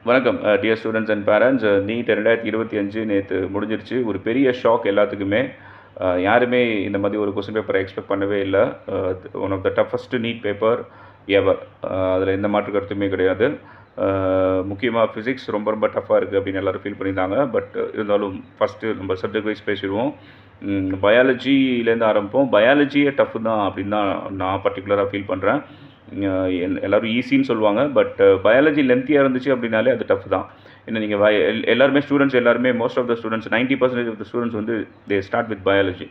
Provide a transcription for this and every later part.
வணக்கம் dear students and parents. NEET 2025 நேற்று முடிஞ்சிருச்சு. ஒரு பெரிய ஷாக் எல்லாத்துக்குமே. யாருமே இந்த மாதிரி ஒரு கொஸ்டின் பேப்பரை எக்ஸ்பெக்ட் பண்ணவே இல்லை. One of the toughest NEET paper ever. அதில் எந்த மாற்று கருத்துமே கிடையாது. முக்கியமாக ஃபிசிக்ஸ் ரொம்ப ரொம்ப டஃப்பாக இருக்குது அப்படின்னு எல்லோரும் ஃபீல் பண்ணியிருந்தாங்க. பட் இருந்தாலும் ஃபஸ்ட்டு நம்ம சப்ஜெக்ட் வைஸ் பேசிடுவோம். பயாலஜிலேருந்து ஆரம்பிப்போம். பயாலஜியே டஃப்பு தான் அப்படின்னு தான் நான் பர்டிகுலராக ஃபீல் பண்ணுறேன். எல்லோரும் ஈஸின்னு சொல்லுவாங்க. பட் பயாலஜி லென்த்தியாக இருந்துச்சு அப்படின்னாலே அது டஃப் தான். ஏன்னா நீங்கள் எல்லாருமே ஸ்டூடெண்ட்ஸ் எல்லாருமே most of the students 90% of the students வந்து they start with biology.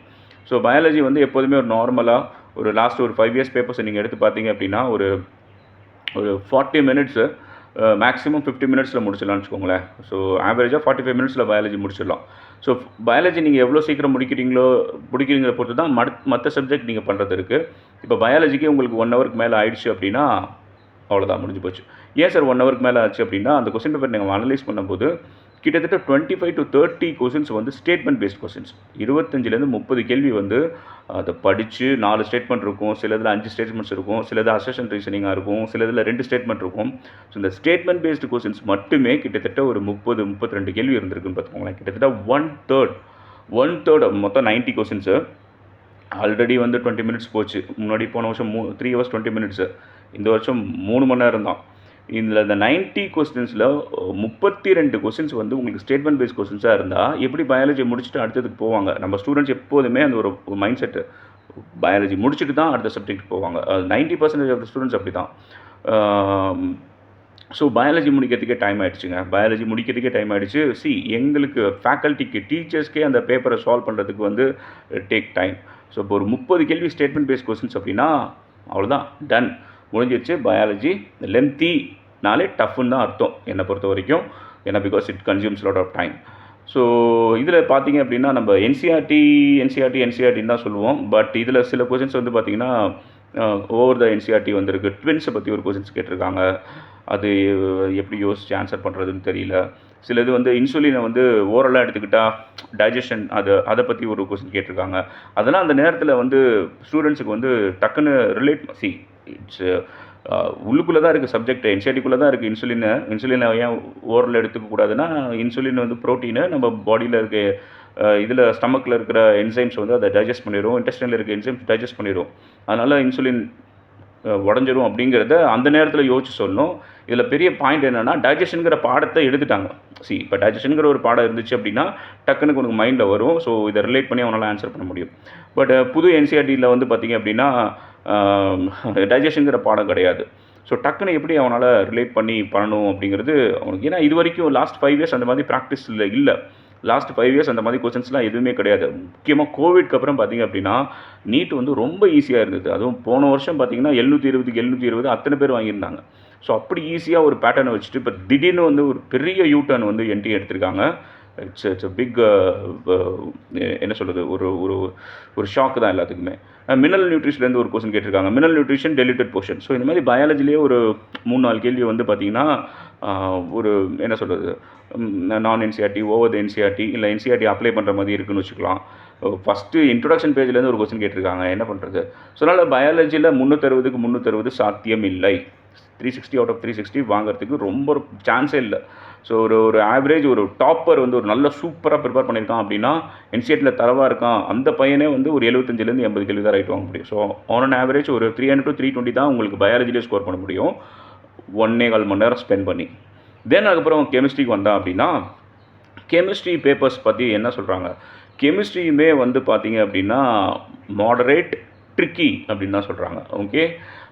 So biology வந்து எப்போதுமே ஒரு நார்மலாக ஒரு லாஸ்ட் ஒரு 5 இயர்ஸ் பேப்பர்ஸை நீங்கள் எடுத்து பார்த்தீங்க அப்படின்னா ஒரு 40 மினிட்ஸு மேக்ஸிமம் 50 மினிட்ஸில் முடிச்சிடலாம்னு வச்சுக்கோங்களேன். ஸோ ஆவரேஜாக 45 மினிட்ஸில் பயாலஜி முடிச்சிடலாம். ஸோ பயாலஜி நீங்கள் எவ்வளோ சீக்கிரம் முடிக்கிறீங்களோ பொறுத்து தான் மற்ற சப்ஜெக்ட் நீங்கள் பண்ணுறது இருக்குது. இப்போ பயாலஜிக்கு உங்களுக்கு 1 ஹவருக்கு மேலே ஆயிடுச்சு அப்படின்னா அவ்வளோதான், முடிஞ்சு போச்சு. ஏன் சார் 1 ஹவருக்கு மேலே ஆச்சு அப்படின்னா, அந்த கொஸ்டின் பேப்பர் நீங்கள் அனலைஸ் பண்ணும்போது கிட்டத்தட்ட 25 to 30 கொஸ்டின்ஸ் வந்து ஸ்டேட்மெண்ட் பேஸ்ட் கொஸ்டின்ஸ். 25லேருந்து 30 கேள்வி வந்து அதை படித்து 4 ஸ்டேட்மெண்ட் இருக்கும், சிலதில் 5 ஸ்டேட்மெண்ட்ஸ் இருக்கும், சிலது அசெஷன் ரீசனிங்காக இருக்கும், சிலதில் 2 ஸ்டேட்மெண்ட் இருக்கும். ஸோ இந்த ஸ்டேட்மெண்ட் பேஸ்டு கொஸ்டின்ஸ் மட்டுமே கிட்டத்தட்ட ஒரு 32 கேள்வி இருந்திருக்குன்னு பார்த்துக்கோங்களேன். கிட்டத்தட்ட ஒன் தேர்ட் மொத்தம் 90 கொஸ்டின்ஸு. ஆல்ரெடி வந்து 20 மினிட்ஸ் போச்சு. முன்னாடி போன வருஷம் 3 hours 20 மினிட்ஸு. இந்த வருஷம் 3 மணி நேரம் தான். இதில் இந்த 90 கொஸ்டின்ஸில் 32 கொஸ்டின்ஸ் வந்து உங்களுக்கு ஸ்டேட்மெண்ட் பேஸ்ட் கொஸ்டின்ஸாக இருந்தால் எப்படி பயாலஜி முடிச்சுட்டு அடுத்ததுக்கு போவாங்க? நம்ம ஸ்டூடெண்ட்ஸ் எப்போதுமே அந்த ஒரு மைண்ட் செட்டு, பயாலஜி முடிச்சுட்டு தான் அடுத்த சப்ஜெக்ட் போவாங்க. 90% ஆஃப் த ஸ்டூடெண்ட்ஸ் அப்படி தான். ஸோ பயாலஜி முடிக்கிறதுக்கே டைம் ஆகிடுச்சு. எங்களுக்கு ஃபேக்கல்ட்டிக்கு டீச்சர்ஸ்க்கே அந்த பேப்பரை சால்வ் பண்ணுறதுக்கு வந்து டேக் டைம். ஸோ இப்போ ஒரு 30 கேள்வி ஸ்டேட்மெண்ட் பேஸ்ட் கொஸ்டின்ஸ் அப்படின்னா அவ்வளோதான், டன், முடிஞ்சிருச்சு. பயாலஜி லென்த்தினாலே டஃப்னு தான் அர்த்தம் என்னை பொறுத்த வரைக்கும். ஏன்னா because it consumes lot of time. So இதில் பார்த்தீங்க அப்படின்னா நம்ம என்சிஆர்டின்னு தான் சொல்லுவோம். பட் இதில் சில கொஸ்டின்ஸ் வந்து பார்த்திங்கன்னா ஓவர் த என்சிஆர்டி வந்திருக்கு. ட்வின்ஸை பற்றி ஒரு கொஸ்டின்ஸ் கேட்டிருக்காங்க. அது எப்படி யோசிச்சு ஆன்சர் பண்ணுறதுன்னு தெரியல. சிலது வந்து இன்சுலினை வந்து ஓரலாக எடுத்துக்கிட்டால் டைஜஷன் அதை பற்றி ஒரு கொஸ்டின் கேட்டிருக்காங்க. அதெல்லாம் அந்த நேரத்தில் வந்து ஸ்டூடெண்ட்ஸுக்கு வந்து டக்குன்னு இட்ஸ் உள்ளுக்குள்ளே தான் இருக்குது சப்ஜெக்ட், என்சிஆர்டிக்குள்ளே தான் இருக்குது. இன்சுலினை ஏன் ஓரல் எடுத்துக்கக்கூடாதுன்னா, இன்சுலின் வந்து ப்ரோட்டீனு நம்ம பாடியில் இருக்க இதில் ஸ்டமக்கில் இருக்கிற என்சைம்ஸ் வந்து அதை டைஜஸ்ட் பண்ணிடும், இன்டெஸ்டைனில் இருக்க என்சைம்ஸ் டைஜஸ்ட் பண்ணிடும். அதனால் இன்சுலின் உடஞ்சிரும் அப்படிங்கிறத அந்த நேரத்தில் யோசிச்சு சொல்லணும். இதில் பெரிய பாயிண்ட் என்னென்னா, டைஜஷனுங்கிற பாடத்தை எடுத்துட்டாங்க. இப்போ டைஜஷனுங்கிற ஒரு பாடம் இருந்துச்சு அப்படின்னா டக்குனுக்கு உனக்கு மைண்டில் வரும். ஸோ இதை ரிலேட் பண்ணி அவனால் ஆன்சர் பண்ண முடியும். பட் புது என்சிஆர்டியில் வந்து பார்த்திங்க அப்படின்னா டைஜஷனுங்கிற பாடம் கிடையாது. ஸோ டக்குன்னு எப்படி அவனால் ரிலேட் பண்ணி பண்ணணும் அப்படிங்கிறது அவனுக்கு. ஏன்னா இது வரைக்கும் லாஸ்ட் 5 இயர்ஸ் அந்த மாதிரி ப்ராக்டிஸில் இல்லை. லாஸ்ட் 5 இயர்ஸ் அந்த மாதிரி கொஸ்டின்ஸ்லாம் எதுவுமே கிடையாது. முக்கியமாக கோவிட்க்கு அப்புறம் பார்த்திங்க அப்படின்னா நீட் வந்து ரொம்ப ஈஸியாக இருந்தது. அதுவும் போன வருஷம் பார்த்திங்கன்னா 720 அத்தனை பேர் வாங்கியிருந்தாங்க. ஸோ அப்படி ஈஸியாக ஒரு பேட்டர்னை வச்சுட்டு இப்போ திடீர்னு வந்து ஒரு பெரிய யூட்டர்ன் வந்து என்ட்ரி எடுத்திருக்காங்க. இட்ஸ் பிக் என்ன சொல்கிறது, ஒரு ஷாக்கு தான் எல்லாத்துக்குமே. மினரல் நியூட்ரிஷன்லேருந்து ஒரு கொஸ்டின் கேட்டிருக்காங்க. Mineral nutrition deleted portion. So இந்த மாதிரி பயாலஜிலேயே ஒரு 3-4 கேள்வி வந்து பார்த்திங்கன்னா ஒரு என்ன சொல்கிறது, நான் என்சிஆர்டி, ஓவர் த என்சிஆர்டி, இல்லை என்சிஆர்டி அப்ளை பண்ணுற மாதிரி இருக்குதுன்னு வச்சுக்கலாம். ஃபஸ்ட்டு இன்ட்ரொடக்ஷன் பேஜ்லேருந்து ஒரு கொஸ்டின் கேட்டிருக்காங்க. என்ன பண்ணுறது? ஸோ அதனால் பயாலஜியில் 360 சாத்தியம் இல்லை. 360 out of 360 வாங்கிறதுக்கு ரொம்ப சான்ஸே இல்லை. ஸோ ஒரு ஆவரேஜ் ஒரு டாப்பர் வந்து ஒரு நல்ல சூப்பராக ப்ரிப்பேர் பண்ணியிருக்கான் அப்படின்னா, என்சிஆர்டியில் தரவாக இருக்கான் அந்த பையனே வந்து ஒரு 75லேருந்து 80 கேள்வி தான் ரைட் வாங்க முடியும். ஸோ ஆன் ஆவரேஜ் ஒரு 300 to 320 தான் உங்களுக்கு பயாலஜிலே ஸ்கோர் பண்ண முடியும் 1.25 மணி நேரம் ஸ்பெண்ட் பண்ணி. தென் அதுக்கப்புறம் கெமிஸ்ட்ரிக்கு வந்தான் அப்படின்னா, கெமிஸ்ட்ரி பேப்பர்ஸ் பற்றி என்ன சொல்கிறாங்க? கெமிஸ்ட்ரியுமே வந்து பார்த்திங்க அப்படின்னா மாடரேட் ட்ரிக்கி அப்படின்னு தான் சொல்கிறாங்க. ஓகே,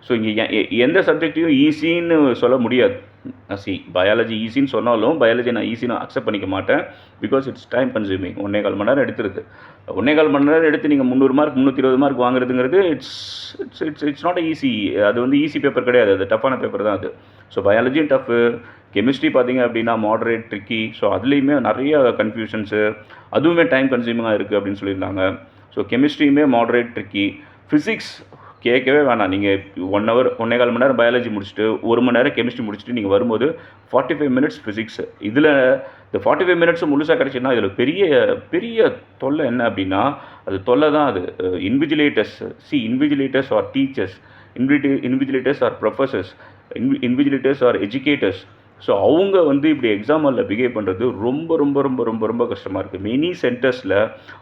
ஸோ இங்கே எந்த சப்ஜெக்டையும் ஈஸின்னு சொல்ல முடியாது. பயாலஜி ஈஸின்னு சொன்னாலும் பயாலஜி நான் ஈஸின்னு அக்செப்ட் பண்ணிக்க மாட்டேன். Because it's time consuming. 1.25 மணி நேரம் எடுத்துருது. 1.25 மணி நேரம் எடுத்து நீங்கள் 300 மார்க் 320 மார்க் வாங்குறதுங்கிறது இட்ஸ் நாட் ஈஸி. அது வந்து ஈஸி பேப்பர் கிடையாது, அது டஃப்பான பேப்பர் தான் அது. ஸோ பயாலஜியும் டஃப்பு, கெமிஸ்ட்ரி பார்த்திங்க அப்படின்னா மாடரேட் ட்ரிக்கி. ஸோ அதுலேயுமே நிறைய கன்ஃபியூஷன்ஸு, அதுவுமே டைம் கன்சியூமிங்காக இருக்குது அப்படின்னு சொல்லியிருந்தாங்க. ஸோ கெமிஸ்ட்ரியுமே மாடரேட் ட்ரிக்கி. ஃபிசிக்ஸ் கேட்கவே வேணாம். நீங்கள் 1 hour 1.25 மணி நேரம் பயாலஜி முடிச்சுட்டு 1 மணி நேரம் கெமிஸ்ட்ரி முடிச்சுட்டு நீங்கள் வரும்போது 45 மினிட்ஸ் ஃபிசிக்ஸ். இதில் இந்த 45 மினிட்ஸ் முழுசாக கிடச்சின்னா இதில் பெரிய தொல்லை என்ன அப்படின்னா, அது தொல்லை தான் அது. Invigilators are teachers, invigilators are professors, invigilators are educators. So அவங்க வந்து இப்படி எக்ஸாம் ஹாலில் பிஹேவ் பண்ணுறது ரொம்ப ரொம்ப ரொம்ப ரொம்ப ரொம்ப கஷ்டமாக இருக்குது. மெனி சென்டர்ஸில்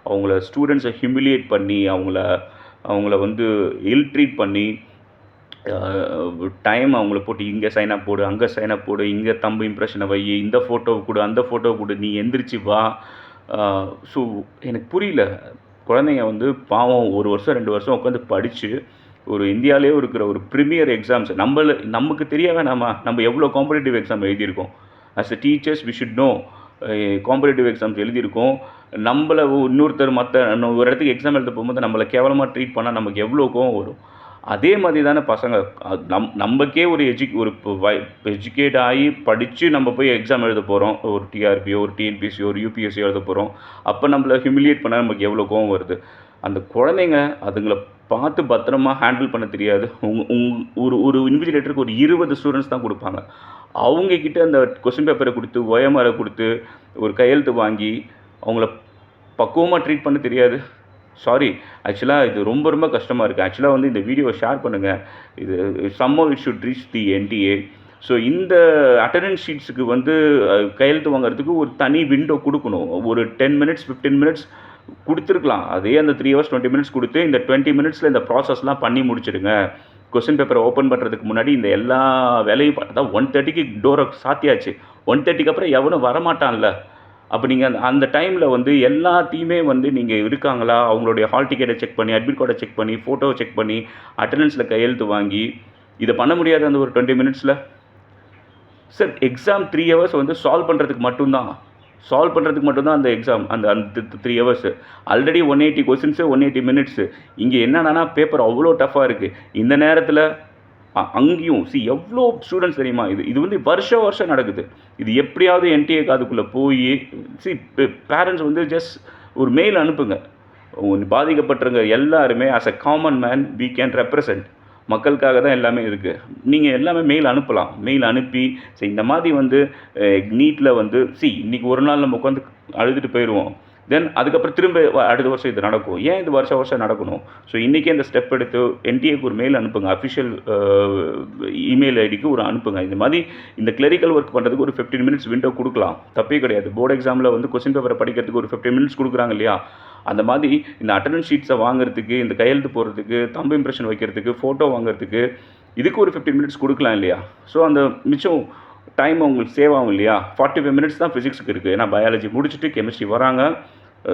அவங்கள ஸ்டூடெண்ட்ஸை ஹியூமிலியேட் பண்ணி அவங்கள வந்து இல் ட்ரீட் பண்ணி டைம் அவங்கள போட்டு இங்கே சைன் அப் போடு, அங்கே சைன் அப் போடு, இங்கே தம்பு இம்ப்ரெஷனை வை, இந்த ஃபோட்டோவை கொடு, அந்த ஃபோட்டோவை கொடு, நீ எந்திரிச்சு வா. ஸோ எனக்கு புரியல. குழந்தைங்க வந்து பாவம் 1 வருஷம் 2 வருஷம் உட்காந்து படித்து ஒரு இந்தியாவிலேயே இருக்கிற ஒரு ப்ரீமியர் எக்ஸாம்ஸ் நமக்கு தெரிய வேணாமா? நம்ம எவ்வளோ காம்படிட்டிவ் எக்ஸாம் எழுதியிருக்கோம். As a teachers we should know. Competitive exams எழுதியிருக்கோம். நம்மளை இன்னொருத்தர் ஒரு இடத்துக்கு எக்ஸாம் எழுத போகும்போது நம்மளை கேவலமாக ட்ரீட் பண்ணால் நமக்கு எவ்வளோ கோவம் வரும். அதே மாதிரி தானே பசங்க நமக்கே ஒரு எஜுகேட் ஆகி படித்து நம்ம போய் எக்ஸாம் எழுத போகிறோம். ஒரு டிஆர்பியோ ஒரு டிஎன்பிசியோ ஒரு யூபிஎஸ்சியோ எழுத போகிறோம். அப்போ நம்மளை ஹியூமிலியேட் பண்ணால் நமக்கு எவ்வளோ கோவம் வருது. அந்த குழந்தைங்க அதுங்களை பார்த்து பத்திரமா ஹேண்டில் பண்ண தெரியாது. ஒரு இன்விஜிலேட்டருக்கு ஒரு 20 ஸ்டூடெண்ட்ஸ் தான் கொடுப்பாங்க. அவங்கக்கிட்ட அந்த கொஸ்டின் பேப்பரை கொடுத்து OMR கொடுத்து ஒரு கையெழுத்து வாங்கி அவங்கள பக்குவமாக ட்ரீட் பண்ண தெரியாது. சாரி, ஆக்சுவலாக இது ரொம்ப ரொம்ப கஷ்டமாக இருக்குது. ஆக்சுவலாக வந்து இந்த வீடியோவை ஷேர் பண்ணுங்கள். இது somehow it should reach the NTA. So இந்த அட்டெண்டன்ஸ் ஷீட்ஸுக்கு வந்து கையெழுத்து வாங்குறதுக்கு ஒரு தனி விண்டோ கொடுக்கணும். ஒரு 10 மினிட்ஸ் 15 மினிட்ஸ் கொடுத்துருக்கலாம். அதே அந்த 3 hours 20 மினிட்ஸ் கொடுத்து இந்த 20 மினிட்ஸில் இந்த ப்ராசஸ்லாம் பண்ணி முடிச்சிடுங்க. கொஸ்டின் பேப்பரை ஓப்பன் பண்ணுறதுக்கு முன்னாடி இந்த எல்லா வேலையும் அதான் 1:30க்கு டோரை சாத்தியாச்சு. 1:30க்கு அப்புறம் எவனும் வரமாட்டான்ல. அப்போ நீங்கள் அந்த டைமில் வந்து எல்லாத்தையுமே வந்து நீங்கள் இருக்காங்களா, அவங்களுடைய ஹால் டிக்கெட்டை செக் பண்ணி, அட்மிட் கார்டை செக் பண்ணி, ஃபோட்டோவை செக் பண்ணி, அட்டெண்டன்ஸில் கையெழுத்து வாங்கி இதை பண்ண முடியாது அந்த ஒரு 20 மினிட்ஸில். சார் எக்ஸாம் 3 hours வந்து சால்வ் பண்ணுறதுக்கு மட்டும்தான் அந்த எக்ஸாம். அந்த 3 hours ஆல்ரெடி 180 கொஸ்டின்ஸு 180 மினிட்ஸு. இங்கே என்னன்னா பேப்பர் அவ்வளோ டஃப்பாக இருக்குது. இந்த நேரத்தில் அங்கேயும் எவ்வளோ ஸ்டூடெண்ட்ஸ் தெரியுமா? இது வந்து வருஷம் நடக்குது. இது எப்படியாவது NTA காதுக்குள்ளே போய் பேரண்ட்ஸ் வந்து ஜஸ்ட் ஒரு மெயில் அனுப்புங்க. பாதிக்கப்பட்டிருங்க எல்லாருமே as a common man we can represent. மக்களுக்காக தான் எல்லாமே இருக்குது. நீங்கள் எல்லாமே மெயில் அனுப்பலாம். மெயில் அனுப்பி இந்த மாதிரி வந்து நீட்டில் வந்து இன்றைக்கி ஒரு நாள் நம்ம உட்காந்து அழுதுட்டு போயிடுவோம். தென் அதுக்கப்புறம் திரும்ப அடுத்த வருஷம் இது நடக்கும். ஏன் இது வருஷம் நடக்கணும்? ஸோ இன்றைக்கே இந்த ஸ்டெப் எடுத்து NTAக்கு ஒரு மெயில் அனுப்புங்க. அஃபிஷியல் இமெயில் ஐடிக்கு ஒரு அனுப்புங்க. இந்த மாதிரி இந்த கிளரிக்கல் ஒர்க் பண்ணுறதுக்கு ஒரு 15 மினிட்ஸ் விண்டோ கொடுக்கலாம். தப்பே கிடையாது. போர்டு எக்ஸாமில் வந்து கொஸ்டின் பேப்பரை படிக்கிறதுக்கு ஒரு 15 மினிட்ஸ் கொடுக்குறாங்க இல்லையா? அந்த மாதிரி இந்த அட்டெண்டன்ஸ் ஷீட்ஸை வாங்குறதுக்கு, இந்த கையெழுத்து போடுறதுக்கு, தம்பு இம்ப்ரெஷன் வைக்கிறதுக்கு, ஃபோட்டோ வாங்குறதுக்கு இதுக்கு ஒரு 15 மினிட்ஸ் கொடுக்கலாம் இல்லையா? ஸோ அந்த மிச்சம் டைம் உங்களுக்கு சேவ் ஆகும் இல்லையா? 45 மினிட்ஸ் தான் ஃபிசிக்ஸுக்கு இருக்குது. ஏன்னா பயாலஜி முடிச்சுட்டு கெமிஸ்ட்ரி வராங்க.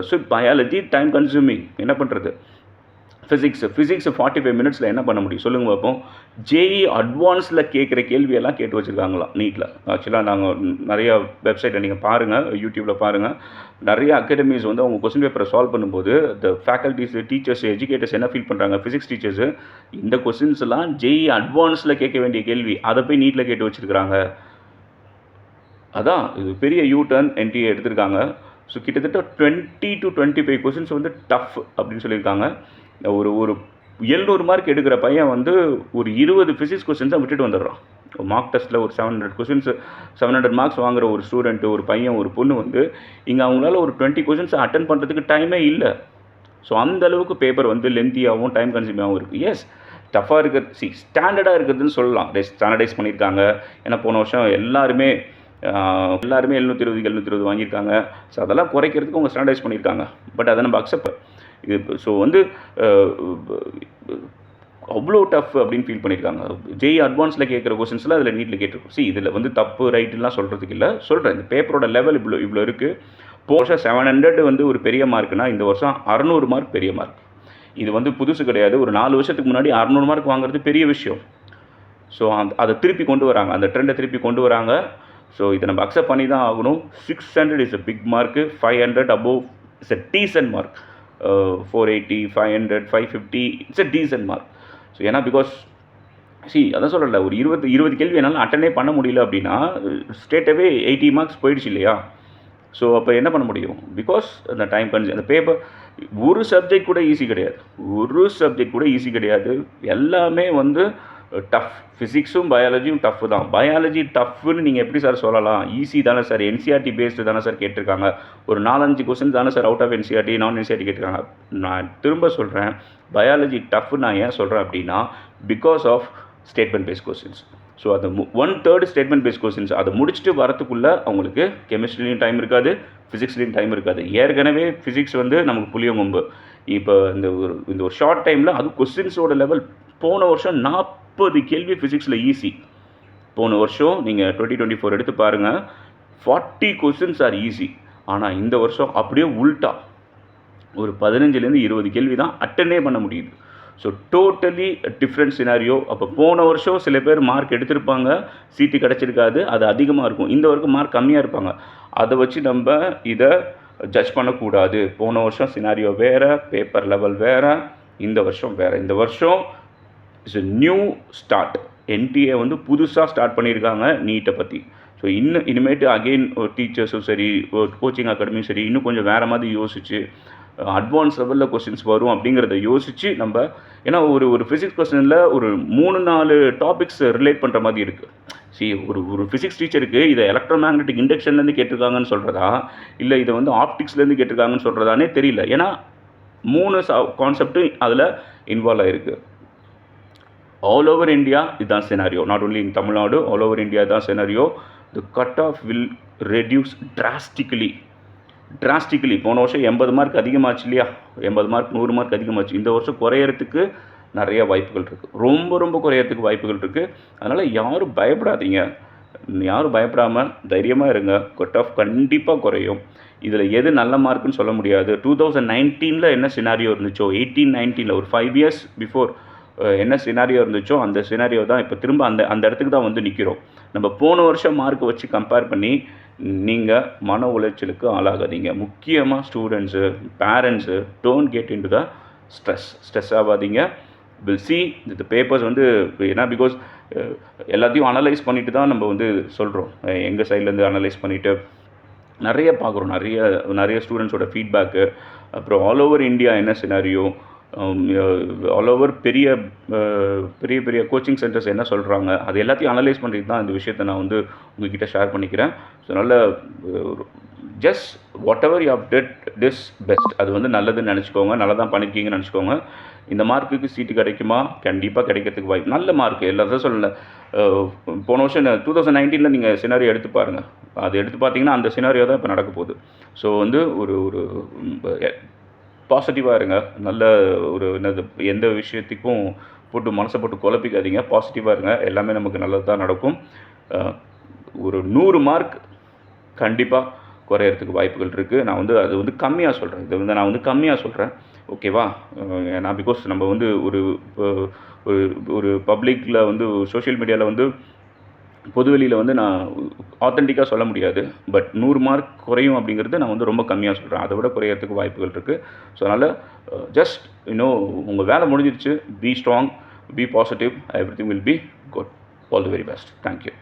So biology time consuming. என்ன பண்ணுறது? ஃபிசிக்ஸ் 45 மினிட்ஸில் என்ன பண்ண முடியும் சொல்லுங்கள் பார்ப்போம். JEE அட்வான்ஸில் கேட்குற கேள்வியெல்லாம் கேட்டு வச்சுருக்காங்களாம் நீட்டில். ஆக்சுவலாக நாங்கள் நிறையா வெப்சைட்டை நீங்கள் பாருங்கள், யூடியூப்பில் பாருங்கள். நிறைய அகாடமிஸ் வந்து அவங்க கொஸ்டின் பேப்பரை சால்வ் பண்ணும்போது த ஃபேக்கல்ட்டிஸ், டீச்சர்ஸ், எஜுகேட்டர்ஸ் என்ன ஃபீல் பண்ணுறாங்க? ஃபிசிக்ஸ் டீச்சர்ஸு இந்த கொஸ்டின்ஸ்லாம் JEE அட்வான்ஸில் கேட்க வேண்டிய கேள்வி, அதை போய் நீட்டில் கேட்டு வச்சுருக்கிறாங்க. அதான் இது பெரிய யூடர்ன் NTA எடுத்திருக்காங்க. ஸோ கிட்டத்தட்ட 20 to 25 கொஸ்டின்ஸ் வந்து டஃப் அப்படின்னு சொல்லியிருக்காங்க. ஒரு 700 மார்க் எடுக்கிற பையன் வந்து ஒரு 20 ஃபிசிக்ஸ் கொஸ்டின்ஸாக விட்டுட்டு வந்துடுறான். மார்க் டெஸ்ட்டில் ஒரு 700 கொஸ்டின்ஸ் 700 மார்க்ஸ் வாங்குகிற ஒரு ஸ்டூடெண்ட்டு, ஒரு பையன், ஒரு பொண்ணு வந்து இங்கே அவங்களால ஒரு 20 கொஸ்டின்ஸை அட்டன் பண்ணுறதுக்கு டைமே இல்லை. ஸோ அந்தளவுக்கு பேப்பர் வந்து லென்த்தியாகவும் டைம் கன்சியூமிங்காகவும் இருக்குது. எஸ், டஃப்பாக இருக்கிறது ஸ்டாண்டர்டாக இருக்கிறதுன்னு சொல்லலாம். ஸ்டாண்டர்டைஸ் பண்ணியிருக்காங்க. ஏன்னா போன வருஷம் எல்லாருமே 720 வாங்கியிருக்காங்க. ஸோ அதெல்லாம் குறைக்கிறதுக்கு அவங்க ஸ்டாண்டர்டைஸ் பண்ணியிருக்காங்க. பட் அதை நம்ம அக்செப்ட் இது. ஸோ வந்து அவ்வளோ டஃப் அப்படின்னு ஃபீல் பண்ணியிருக்காங்க. JEE அட்வான்ஸில் கேட்குற கொஸ்டின்ஸில் அதில் நீட்டில் கேட்டிருக்கோம். இதில் வந்து தப்பு ரைட்டுலாம் சொல்கிறதுக்கு இல்லை, சொல்கிறேன். இந்த பேப்பரோட லெவல் இவ்வளோ இருக்குது. போன வருஷம் 700 வந்து ஒரு பெரிய மார்க்குனா இந்த வருஷம் 600 மார்க் பெரிய மார்க். இது வந்து புதுசு கிடையாது. ஒரு 4 வருஷத்துக்கு முன்னாடி 600 மார்க் வாங்குறது பெரிய விஷயம். ஸோ அதை திருப்பி கொண்டு வராங்க, அந்த ட்ரெண்டை திருப்பி கொண்டு வராங்க. ஸோ இதை நம்ம அக்செப்ட் பண்ணி தான் ஆகணும். 600 is a big mark. 500 above it's a decent mark. 480, 500, 550 it's a decent mark. So ஏன்னா பிகாஸ் அதான் சொல்லலை, ஒரு 20 கேள்வி என்னால் அட்டனே பண்ண முடியல அப்படின்னா ஸ்டேட்டாகவே 80 மார்க்ஸ் போயிடுச்சு இல்லையா? ஸோ அப்போ என்ன பண்ண முடியும்? பிகாஸ் அந்த டைம் அந்த பேப்பர் ஒரு சப்ஜெக்ட் கூட ஈஸி கிடையாது. எல்லாமே வந்து டஃப். ஃபிசிக்ஸும் பயாலஜியும் டஃப் தான். பயாலஜி டஃப்னு நீங்கள் எப்படி சார் சொல்லலாம்? ஈஸி தானே சார், NCERT பேஸ்டு தானே சார் கேட்டிருக்காங்க. ஒரு 4-5 கொஸ்டின் தானே சார் அவுட் ஆஃப் NCERT, நான் NCERT கேட்டிருக்காங்க. நான் திரும்ப சொல்கிறேன், பயாலஜி டஃப் நான் ஏன் சொல்கிறேன் அப்படின்னா because of statement based questions. So அது 1/3 ஸ்டேட்மெண்ட் பேஸ்ட் கொஸ்டின்ஸ் அதை முடிச்சுட்டு வரத்துக்குள்ளே அவங்களுக்கு கெமிஸ்ட்ரிலையும் டைம் இருக்காது, ஃபிசிக்ஸ்லேயும் டைம் இருக்காது. ஏற்கனவே ஃபிசிக்ஸ் வந்து நமக்கு புளியங்கொம்பு. இப்போ இந்த ஒரு ஷார்ட் டைமில் அது கொஸ்டின்ஸோட லெவல் போன வருஷம் 40 கேள்வி ஃபிசிக்ஸில் ஈஸி. போன வருஷம் நீங்கள் 2024 எடுத்து பாருங்கள், 40 கொஸ்டின்ஸ் ஆர் ஈஸி. ஆனால் இந்த வருஷம் அப்படியே உல்ட்டா ஒரு 15லேருந்து 20 கேள்வி தான் அட்டெண்டே பண்ண முடியுது. So totally different scenario. அப்போ போன வருஷம் சில பேர் மார்க் எடுத்திருப்பாங்க, சீட்டு கிடச்சிருக்காது, அது அதிகமாக இருக்கும். இந்த வருஷம் மார்க் கம்மியாக இருப்பாங்க. அதை வச்சு நம்ம இதை ஜட்ஜ் பண்ணக்கூடாது. போன வருஷம் சினாரியோ வேறு, பேப்பர் லெவல் வேறு, இந்த வருஷம் வேறு. இந்த வருஷம் it's a new start. NDA வந்து புதுசாக ஸ்டார்ட் பண்ணியிருக்காங்க நீட்டை பற்றி. ஸோ இனிமேட்டு அகெயின் டீச்சர்ஸும் சரி, கோச்சிங் அகாடமியும் சரி, இன்னும் கொஞ்சம் வேறு மாதிரி யோசிச்சு அட்வான்ஸ் லெவலில் கொஸ்டின்ஸ் வரும் அப்படிங்கிறத யோசித்து நம்ம, ஏன்னா ஒரு ஃபிசிக்ஸ் கொஸ்டினில் ஒரு 3-4 டாபிக்ஸ் ரிலேட் பண்ணுற மாதிரி இருக்குது. ஒரு ஃபிசிக்ஸ் டீச்சருக்கு இதை எலக்ட்ரோமேக்னெட்டிக் இண்டக்ஷன்லேருந்து கேட்டிருக்காங்கன்னு சொல்கிறதா, இல்லை இதை வந்து ஆப்டிக்ஸ்லேருந்து கேட்டிருக்காங்கன்னு சொல்கிறதானே தெரியல. ஏன்னா 3 கான்செப்டும் அதில் இன்வால்வ் ஆகிருக்கு. ஆல் ஓவர் இந்தியா இதுதான் scenario, not only in Tamil Nadu, all over India தான் scenario. The cut off will reduce drastically. போன வருஷம் 80 மார்க் அதிகமாச்சு இல்லையா, 80 மார்க் 100 மார்க் அதிகமாச்சு. இந்த வருஷம் குறையறதுக்கு நிறைய வாய்ப்புகள் இருக்குது, ரொம்ப குறையறதுக்கு வாய்ப்புகள் இருக்குது. அதனால் யாரும் பயப்படாதீங்க, யாரும் பயப்படாமல் தைரியமாக இருங்க. கட் ஆஃப் கண்டிப்பாக குறையும். இதில் எது நல்ல மார்க்குன்னு சொல்ல முடியாது. 2019 என்ன சினாரியோ இருந்துச்சோ, 18-19 ஒரு 5 இயர்ஸ் பிஃபோர் என்ன சினாரியோ இருந்துச்சோ அந்த சினாரியோ தான் இப்போ திரும்ப அந்த இடத்துக்கு தான் வந்து நிற்கிறோம். நம்ம போன வருஷம் மார்க்கை வச்சு கம்பேர் பண்ணி நீங்கள் மன உளைச்சலுக்கு ஆளாகாதீங்க. முக்கியமாக students, parents don't get in to the stress ஆகாதீங்க. வில் சி இந்த பேப்பர்ஸ் வந்து ஏன்னா பிகாஸ் எல்லாத்தையும் அனலைஸ் பண்ணிட்டு தான் நம்ம வந்து சொல்கிறோம். எங்கள் சைட்லேருந்து அனலைஸ் பண்ணிவிட்டு நிறைய பார்க்குறோம், நிறைய ஸ்டூடெண்ட்ஸோட ஃபீட்பேக்கு, அப்புறம் ஆல் ஓவர் இந்தியா என்ன சினாரியோ, ஆல் ஓவர் பெரிய கோச்சிங் சென்டர்ஸ் என்ன சொல்கிறாங்க, அது எல்லாத்தையும் அனலைஸ் பண்ணிட்டு தான் இந்த விஷயத்தை நான் வந்து உங்ககிட்ட ஷேர் பண்ணிக்கிறேன். ஸோ நல்ல just what ever you how did this best, அது வந்து நல்லதுன்னு நினச்சிக்கோங்க, நல்லா தான் பண்ணியிருக்கீங்கன்னு நினச்சிக்கோங்க. இந்த மார்க்குக்கு சீட்டு கிடைக்குமா? கண்டிப்பாக கிடைக்கிறதுக்கு வாய்ப்பு. நல்ல மார்க்கு எல்லாத்தையும் சொல்லலை. போன வருஷம் 2019 நீங்கள் சினாரியோ எடுத்து பாருங்கள். அது எடுத்து பார்த்தீங்கன்னா அந்த சினாரியோ தான் இப்போ நடக்க போகுது. ஸோ வந்து ஒரு பாசிட்டிவாக இருங்க. நல்ல எந்த விஷயத்துக்கும் மனசை போட்டு குழப்பிக்காதீங்க. பாசிட்டிவாக இருங்க. எல்லாமே நமக்கு நல்லது தான் நடக்கும். ஒரு 100 மார்க் கண்டிப்பாக குறையறதுக்கு வாய்ப்புகள் இருக்குது. நான் வந்து அது வந்து கம்மியாக சொல்கிறேன். இதை வந்து நான் வந்து கம்மியாக சொல்கிறேன், ஓகேவா? நான் பிகாஸ் நம்ம வந்து ஒரு பப்ளிக்கில் வந்து சோஷியல் மீடியாவில் வந்து பொதுவெளியில் வந்து நான் ஆத்தென்டிக்காக சொல்ல முடியாது. பட் 100 மார்க் குறையும் அப்படிங்கிறது நான் வந்து ரொம்ப கம்மியாக சொல்கிறேன். அதை விட குறையறதுக்கு வாய்ப்புகள் இருக்குது. ஸோ அதனால் ஜஸ்ட் உங்கள் வேலை முடிஞ்சிருச்சு. Be strong, be positive, everything will be good. All the very best. Thank you.